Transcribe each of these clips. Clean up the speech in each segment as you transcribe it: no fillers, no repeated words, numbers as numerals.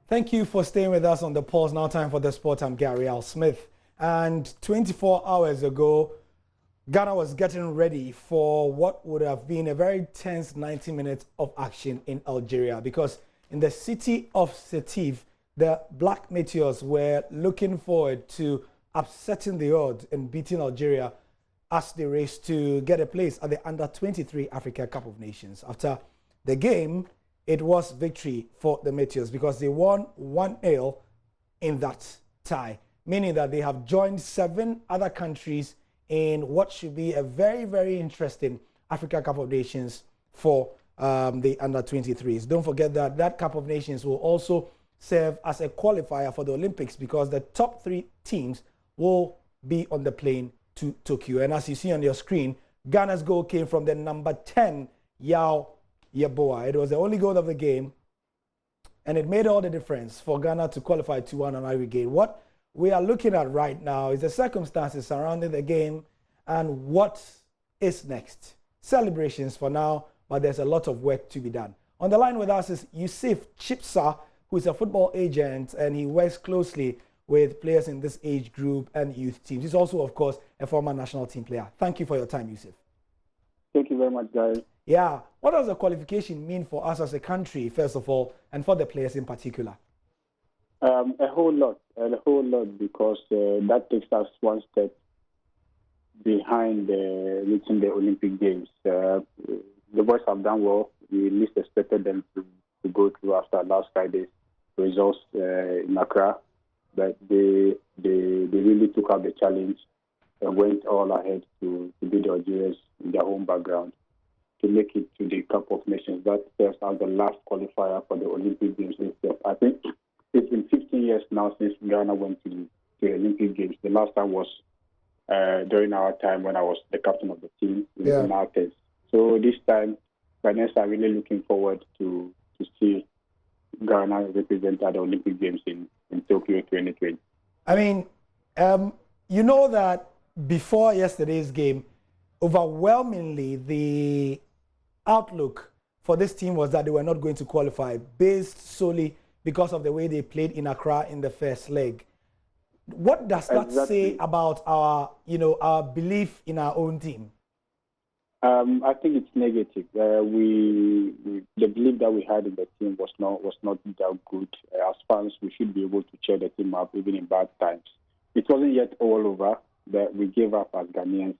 Thank you for staying with us on the pulse. Now time for the sport. I'm Gary Al Smith. And 24 hours ago, Ghana was getting ready for what would have been a very tense 90 minutes of action in Algeria, because in the city of Sétif, the Black Meteors were looking forward to upsetting the odds and beating Algeria as they raced to get a place at the Under-23 Africa Cup of Nations. After the game, it was victory for the Meteors because they won 1-0 in that tie, meaning that they have joined 7 other countries in what should be a very, very interesting Africa Cup of Nations for the Under-23s. Don't forget that that Cup of Nations will also serve as a qualifier for the Olympics, because the top 3 teams will be on the plane to Tokyo. And as you see on your screen, Ghana's goal came from the number 10, Yao Yeboah. It was the only goal of the game, and it made all the difference for Ghana to qualify 2-1 on aggregate. What we are looking at right now is the circumstances surrounding the game and what is next. Celebrations for now, but there's a lot of work to be done. On the line with us is Yusuf Chipsa, who is a football agent, and he works closely with players in this age group and youth teams. He's also, of course, a former national team player. Thank you for your time, Yusuf. Thank you very much, Gary. Yeah. What does the qualification mean for us as a country, first of all, and for the players in particular? A whole lot, because that takes us one step behind reaching the Olympic Games. The boys have done well. We least expected them to go through after last Friday's results in Accra, but they really took up the challenge and went all ahead to beat the Algerians in their own background to make it to the Cup of Nations. That serves as the last qualifier for the Olympic Games. I think it's been 15 years now since Ghana went to the Olympic Games. The last time was during our time when I was the captain of the team in Athens. So this time, Ghanaians are really looking forward to see Ghana represent at the Olympic Games in Tokyo 2020. I mean, you know that before yesterday's game, overwhelmingly the outlook for this team was that they were not going to qualify, based solely because of the way they played in Accra in the first leg. What does that say about our, our belief in our own team? I think it's negative. The belief that we had in the team was not that good. As fans, we should be able to cheer the team up even in bad times. It wasn't yet all over, but we gave up as Ghanaians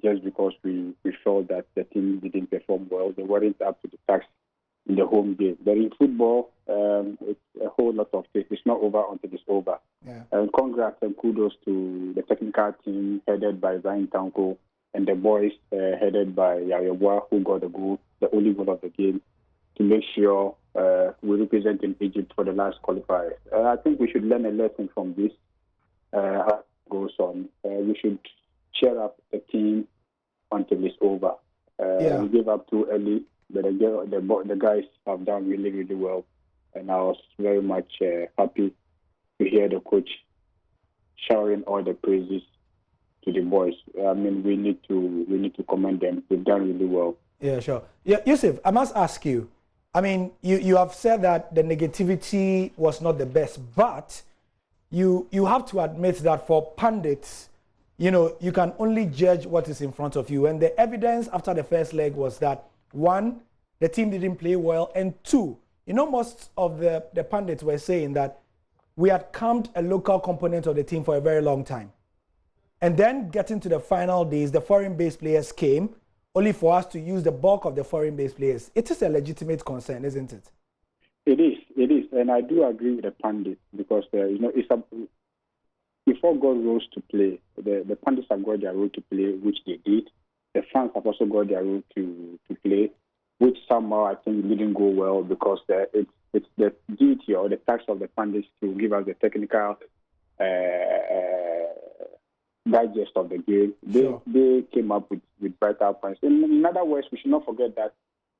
just because we felt that the team didn't perform well. They weren't up to the task in the home game. But in football, it's a whole lot of things. It's not over until it's over. Yeah. And congrats and kudos to the technical team headed by Brian Tanko and the boys headed by Yao, who got the goal, the only goal of the game, to make sure we represent in Egypt for the last qualifier. I think we should learn a lesson from this as it goes on. We should cheer up the team until it's over. We gave up too early, but the guys have done really, really well. And I was very much happy to hear the coach showering all the praises to the boys. I mean, we need to commend them. They've done really well. Yeah, sure. Yeah, Yusuf, I must ask you. I mean, you have said that the negativity was not the best, but you have to admit that for pundits, you can only judge what is in front of you. And the evidence after the first leg was that, 1, the team didn't play well, and 2, most of the pundits were saying that we had calmed a local component of the team for a very long time. And then getting to the final days, the foreign-based players came, only for us to use the bulk of the foreign-based players. It is a legitimate concern, isn't it? It is. And I do agree with the pundits because, before God rose to play, the pundits have got their role to play, which they did. The fans have also got their role to play, which somehow I think didn't go well because it's the duty or the task of the pundits to give us the technical digest of the game. They came up with brighter points. In other words, we should not forget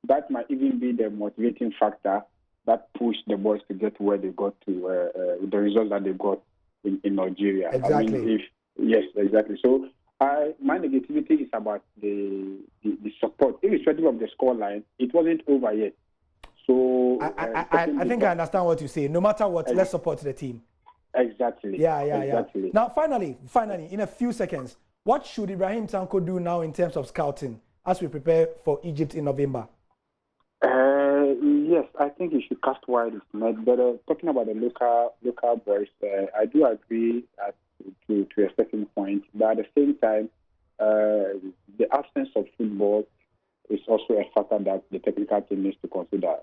that might even be the motivating factor that pushed the boys to get where they got to, the results that they got in Algeria. Exactly. I mean, yes, exactly. So my negativity is about the support. Irrespective of the scoreline, it wasn't over yet. So I think I understand what you say. No matter what, let's support the team. Exactly. Yeah. Exactly. Now, finally, in a few seconds, what should Ibrahim Tanko do now in terms of scouting as we prepare for Egypt in November? Yes, I think he should cast wide his net. But talking about the local boys, I do agree to a certain point. But at the same time, the absence of football is also a factor that the technical team needs to consider.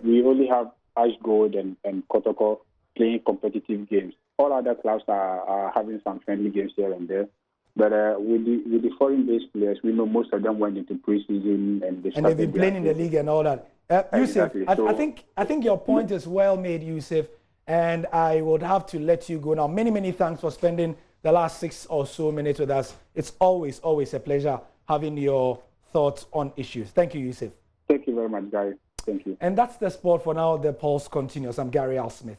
We only have Ash Gold and Kotoko playing competitive games. All other clubs are having some friendly games here and there. But with the foreign-based players, we know most of them went into preseason and they've been playing in the league and all that. Yusuf, exactly. I think your point is well made, Yusuf, and I would have to let you go now. Many thanks for spending the last 6 or so minutes with us. It's always a pleasure having your thoughts on issues. Thank you, Yusuf. Thank you very much, Gary. Thank you. And that's the sport for now. The Pulse continues. I'm Gary Al Smith.